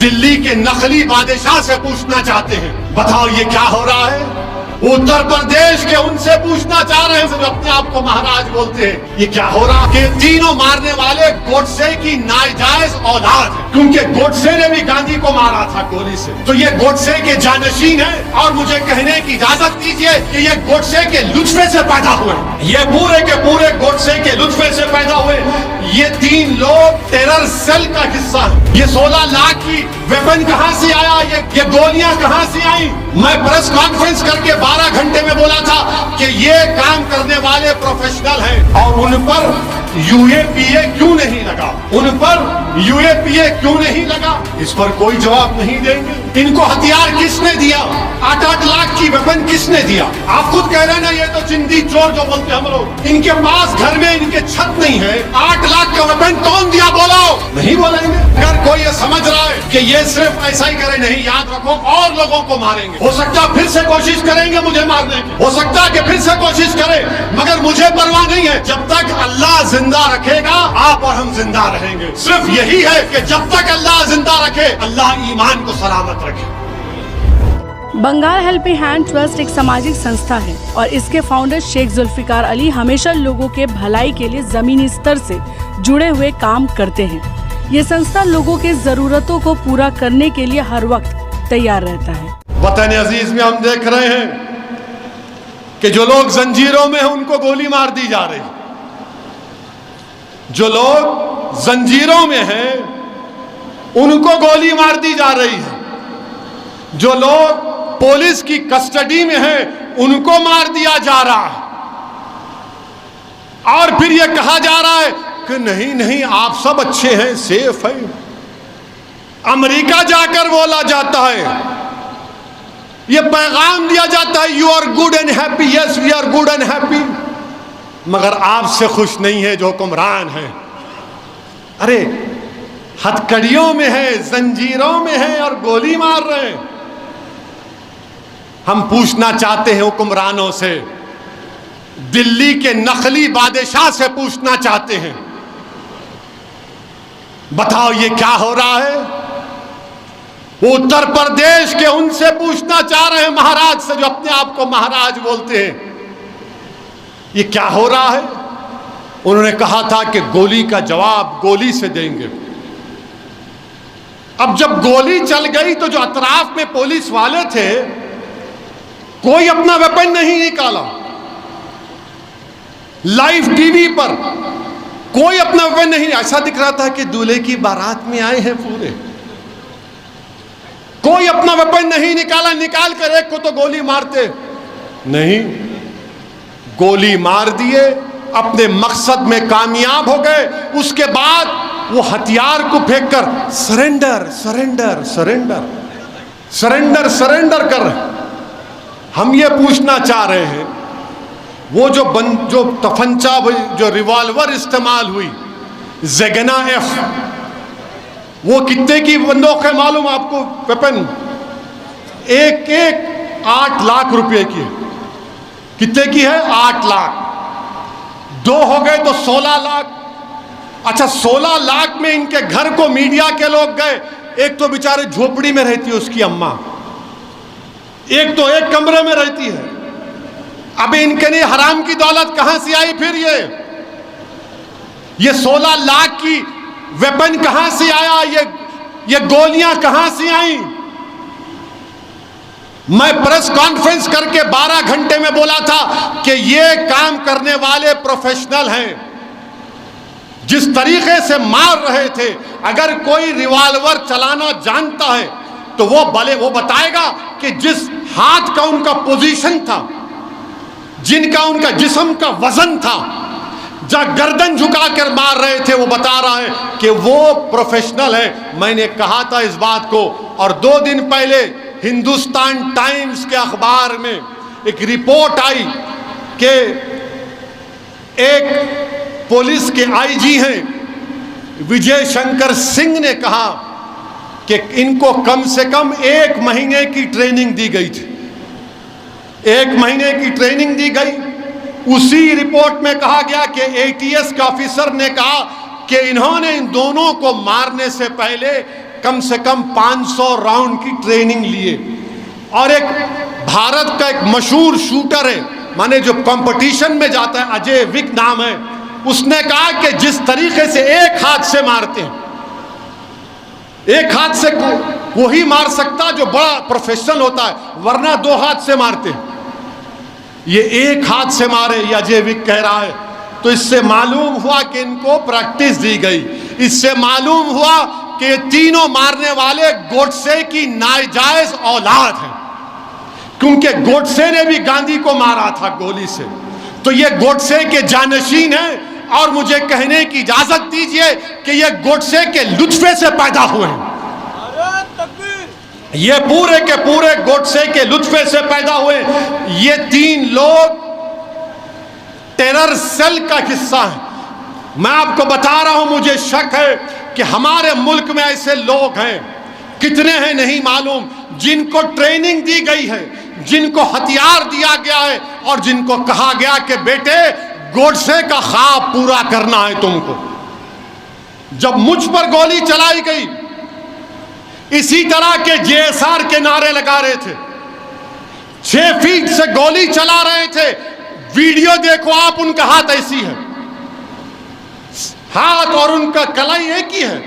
दिल्ली के नकली बादशाह से पूछना चाहते हैं, बताओ ये क्या हो रहा है। उत्तर प्रदेश के उनसे पूछना चाह रहे हैं जो अपने आप को महाराज बोलते हैं, ये क्या हो रहा है। कि तीनों मारने वाले गोडसे की नाजायज औलाद है, क्योंकि गोडसे ने भी गांधी को मारा था गोली से, तो ये गोडसे के जानशीन है। और मुझे कहने की इजाजत दीजिए कि ये गोडसे के लुत्फे से पैदा हुए, ये पूरे के पूरे गोडसे के लुत्फे से पैदा हुए। ये तीन लोग टेरर सेल का हिस्सा है। ये 16 लाख की वेपन कहां से आया, ये गोलियां कहां से आई। मैं प्रेस कॉन्फ्रेंस करके 12 घंटे में बोला था कि ये काम करने वाले प्रोफेशनल हैं और उन पर यूएपीए क्यों नहीं लगा, उन पर यूएपीए क्यों नहीं लगा, इस पर कोई जवाब नहीं देंगे। इनको हथियार किसने दिया, 8-8 लाख की वेपन किसने दिया। आप खुद कह रहे हैं ना, ये तो चिंदी चोर जो बोलते हैं हम लोग। इनके पास घर में इनके छत नहीं है, 8 लाख का वेपन कौन दिया, बोलो। नहीं बोलेंगे। अगर कोई ये समझ रहा है कि ये सिर्फ ऐसा ही करे, नहीं, याद रखो और लोगों को मारेंगे। हो सकता है फिर से कोशिश करेंगे मुझे मारने की, हो सकता है कि फिर से कोशिश करें, मगर मुझे परवाह नहीं है। जब तक अल्लाह जिंदा रखेगा, आप और हम जिंदा रहेंगे। सिर्फ यही है कि जब तक अल्लाह जिंदा रखे, अल्लाह ईमान को सलामत रखे। बंगाल हेल्पिंग हैंड ट्रस्ट एक सामाजिक संस्था है और इसके फाउंडर शेख जुल्फिकार अली हमेशा लोगों के भलाई के लिए जमीनी स्तर से जुड़े हुए काम करते हैं। ये संस्था लोगों के जरूरतों को पूरा करने के लिए हर वक्त तैयार रहता है। वतन अजीज में हम देख रहे हैं कि जो लोग जंजीरों में हैं उनको गोली मार दी जा रही, जो लोग जंजीरों में हैं उनको गोली मार दी जा रही है, जो लोग पुलिस की कस्टडी में हैं उनको मार दिया जा रहा है। और फिर यह कहा जा रहा है कि नहीं नहीं आप सब अच्छे हैं, सेफ है। अमेरिका जाकर बोला जाता है, यह पैगाम दिया जाता है, you are good and happy, yes we are good and happy, मगर आपसे खुश नहीं है जो हुक्मरान है। अरे हथकड़ियों में है, जंजीरों में है और गोली मार रहे हैं। हम पूछना चाहते हैं हुक्मरानों से, दिल्ली के नकली बादशाह से पूछना चाहते हैं, बताओ ये क्या हो रहा है। उत्तर प्रदेश के उनसे पूछना चाह रहे हैं महाराज से जो अपने आप को महाराज बोलते हैं, ये क्या हो रहा है। उन्होंने कहा था कि गोली का जवाब गोली से देंगे। अब जब गोली चल गई तो जो अतराफ में पुलिस वाले थे, कोई अपना वेपन नहीं निकाला। लाइव टीवी पर कोई अपना वेपन नहीं, ऐसा दिख रहा था कि दूल्हे की बारात में आए हैं पूरे। कोई अपना वेपन नहीं निकाला, निकाल कर एक को तो गोली मारते नहीं, गोली मार दिए, अपने मकसद में कामयाब हो गए। उसके बाद वो हथियार को फेंककर surrender surrender surrender surrender surrender कर रहे। हम ये पूछना चाह रहे हैं, वो जो तफंचा, जो रिवॉल्वर इस्तेमाल हुई, ज़ेगना एफ, वो कितने की बंदूक है मालूम आपको वेपन? एक 8 लाख रुपए की। कितने की है? 8 लाख। 2 हो गए तो 16 लाख। अच्छा, 16 लाख में इनके घर को मीडिया के लोग गए। एक तो बेचारे झोपड़ी में रहती है उसकी अम्मा, एक तो एक कमरे में रहती है। अब इनके लिए हराम की दौलत कहां से आई? फिर ये 16 लाख की वेपन कहां से आया? ये गोलियां कहां से आई? मैं प्रेस कॉन्फ्रेंस करके 12 घंटे में बोला था कि ये काम करने वाले प्रोफेशनल हैं। जिस तरीके से मार रहे थे, अगर कोई रिवॉल्वर चलाना जानता है तो वो बताएगा कि जिस हाथ का उनका पोजीशन था, जिनका उनका जिस्म का वजन था, जहां गर्दन झुकाकर मार रहे थे, वो बता रहा है कि वो प्रोफेशनल है। मैंने कहा था इस बात को, और 2 दिन पहले हिंदुस्तान टाइम्स के अखबार में एक रिपोर्ट आई कि एक पुलिस के आईजी हैं विजय शंकर सिंह ने कहा कि इनको कम से कम 1 महीने की ट्रेनिंग दी गई थी। 1 महीने की ट्रेनिंग दी गई। उसी रिपोर्ट में कहा गया कि एटीएस के ऑफिसर ने कहा कि इन्होंने इन दोनों को मारने से पहले कम से कम 500 राउंड की ट्रेनिंग लिए। और एक भारत का एक मशहूर शूटर है, माने जो कंपटीशन में जाता है, अजय विक नाम है, उसने कहा कि जिस तरीके से एक हाथ से मारते हैं, एक हाथ से वही मार सकता जो बड़ा प्रोफेशनल होता है, वरना 2 हाथ से मारते हैं। ये एक हाथ से मारे, ये अजय विक कह रहा है। तो इससे मालूम हुआ कि इनको प्रैक्टिस दी गई। इससे मालूम हुआ कि ये तीनों मारने वाले गोडसे की नाजायज औलाद हैं, क्योंकि गोडसे ने भी गांधी को मारा था गोली से। तो ये गोडसे के जानशीन हैं। और मुझे कहने की इजाजत दीजिए कि ये गोडसे के लुत्फे से पैदा हुए हैं। ये पूरे के पूरे गोडसे के लुत्फे से पैदा हुए। ये 3 लोग टेरर सेल का हिस्सा है। मैं आपको बता रहा हूं, मुझे शक है कि हमारे मुल्क में ऐसे लोग हैं, कितने हैं नहीं मालूम, जिनको ट्रेनिंग दी गई है, जिनको हथियार दिया गया है और जिनको कहा गया कि बेटे गोडसे का ख्वाब पूरा करना है तुमको। जब मुझ पर गोली चलाई गई, इसी तरह के जेएसआर के नारे लगा रहे थे, 6 फीट से गोली चला रहे थे। वीडियो देखो आप, उनका हाथ ऐसी है, हाथ और उनका कलाई एक ही है।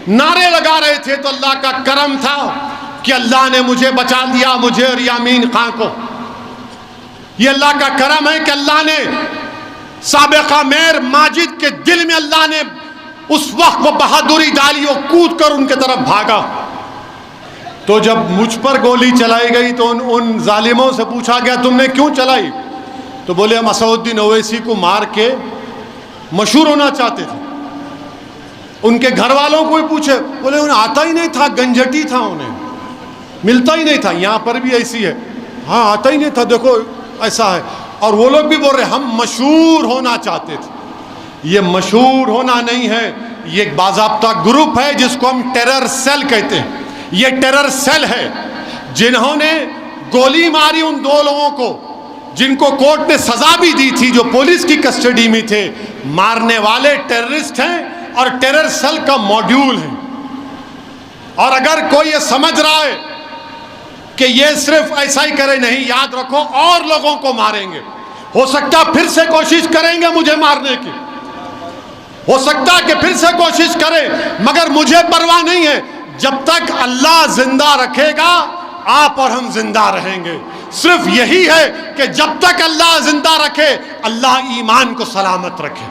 नारे लगा रहे थे। तो अल्लाह का करम था कि अल्लाह ने मुझे बचा लिया, मुझे और यामीन खां को। ये अल्लाह का करम है कि अल्लाह ने साबिका मेयर माजिद के दिल में अल्लाह ने उस वक्त वो बहादुरी डाली, वो कूद कर उनके तरफ भागा। तो जब मुझ पर गोली चलाई गई तो उन जालिमों से पूछा गया तुमने क्यों चलाई? तो बोले हम असदुद्दीन ओवैसी को मार के मशहूर होना चाहते थे। उनके घर वालों को भी पूछे, बोले उन्हें आता ही नहीं था, गंजटी था, उन्हें मिलता ही नहीं था। यहाँ पर भी ऐसी है, हाँ आता ही नहीं था, देखो ऐसा है। और वो लोग भी बोल रहे हम मशहूर होना चाहते थे। ये मशहूर होना नहीं है, ये एक बाज़ाब्ता ग्रुप है जिसको हम टेरर सेल कहते हैं। ये टेरर सेल है जिन्होंने गोली मारी उन 2 लोगों को, जिनको कोर्ट ने सजा भी दी थी, जो पुलिस की कस्टडी में थे। मारने वाले टेररिस्ट हैं और टेरर सेल का मॉड्यूल है। और अगर कोई ये समझ रहा है कि ये सिर्फ ऐसा ही करे, नहीं, याद रखो और लोगों को मारेंगे। हो सकता फिर से कोशिश करेंगे मुझे मारने की, हो सकता कि फिर से कोशिश करें, मगर मुझे परवाह नहीं है। जब तक अल्लाह जिंदा रखेगा, आप और हम जिंदा रहेंगे। सिर्फ यही है कि जब तक अल्लाह जिंदा रखे, अल्लाह ईमान को सलामत रखे,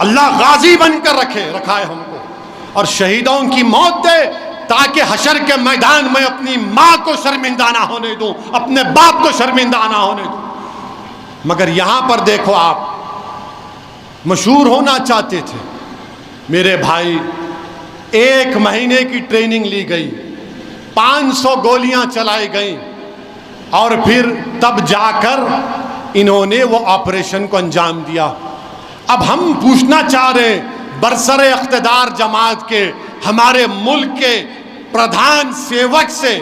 अल्लाह गाजी बनकर रखा है हमको, और शहीदों की मौत दे, ताकि हशर के मैदान में अपनी माँ को शर्मिंदा ना होने दूं, अपने बाप को शर्मिंदा ना होने दूं। मगर यहां पर देखो, आप मशहूर होना चाहते थे मेरे भाई। 1 महीने की ट्रेनिंग ली गई, 500 गोलियां चलाई गई, और फिर तब जाकर इन्होंने वो ऑपरेशन को अंजाम दिया। अब हम पूछना चाह रहे हैं बरसरे इख्तिदार जमात के, हमारे मुल्क के प्रधान सेवक से,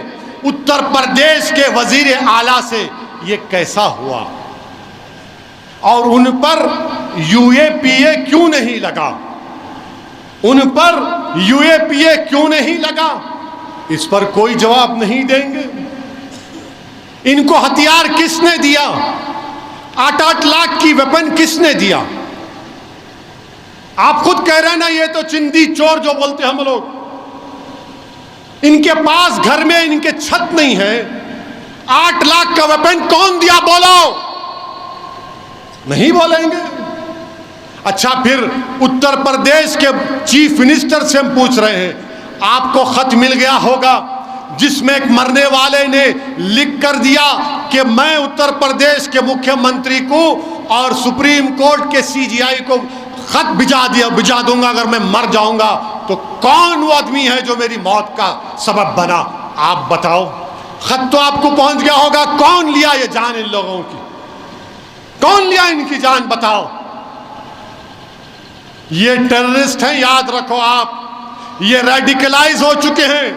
उत्तर प्रदेश के वजीर आला से, ये कैसा हुआ? और उन पर यूएपीए क्यों नहीं लगा? उन पर यूएपीए क्यों नहीं लगा? इस पर कोई जवाब नहीं देंगे। इनको हथियार किसने दिया? 8-8 लाख की वेपन किसने दिया? आप खुद कह रहे हैं ना, ये तो चिंदी चोर जो बोलते हम लोग। इनके पास घर में इनके छत नहीं है, 8 लाख का वेपन कौन दिया? बोलो, नहीं बोलेंगे। अच्छा, फिर उत्तर प्रदेश के चीफ मिनिस्टर से हम पूछ रहे हैं, आपको खत मिल गया होगा जिसमें एक मरने वाले ने लिख कर दिया कि मैं उत्तर प्रदेश के मुख्यमंत्री को और सुप्रीम कोर्ट के सीजीआई को खत भिजा दूंगा अगर मैं मर जाऊंगा। तो कौन वो आदमी है जो मेरी मौत का सबब बना? आप बताओ। खत तो आपको पहुंच गया होगा, कौन लिया ये जान इन लोगों की? कौन लिया इनकी जान? बताओ। ये टेररिस्ट हैं, याद रखो आप। ये रेडिकलाइज हो चुके हैं,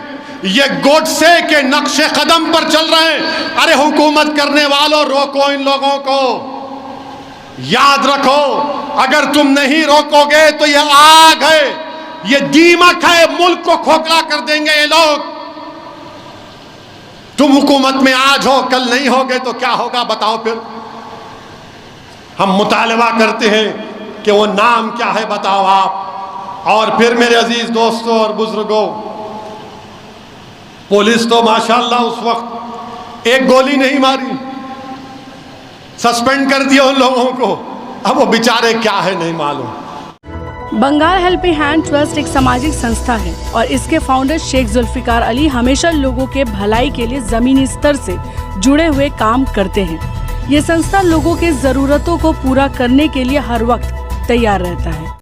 ये गोडसे के नक्शे कदम पर चल रहे हैं। अरे हुकूमत करने वालों, रोको इन लोगों को। याद रखो, अगर तुम नहीं रोकोगे तो ये आग है, ये दीमक है, मुल्क को खोखला कर देंगे ये लोग। तुम हुकूमत में आज हो, कल नहीं होगे तो क्या होगा बताओ फिर। हम मुतालबा करते हैं कि वो नाम क्या है बताओ आप। और फिर मेरे अजीज दोस्तों और बुजुर्गों, पुलिस तो माशाल्लाह उस वक्त एक गोली नहीं मारी, सस्पेंड कर दिया उन लोगों को। अब वो बेचारे क्या है नहीं मालूम। बंगाल हेल्पिंग हैंड ट्रस्ट एक सामाजिक संस्था है और इसके फाउंडर शेख जुल्फिकार अली हमेशा लोगों के भलाई के लिए जमीनी स्तर से जुड़े हुए काम करते हैं। ये संस्था लोगों के जरूरतों को पूरा करने के लिए हर वक्त तैयार रहता है।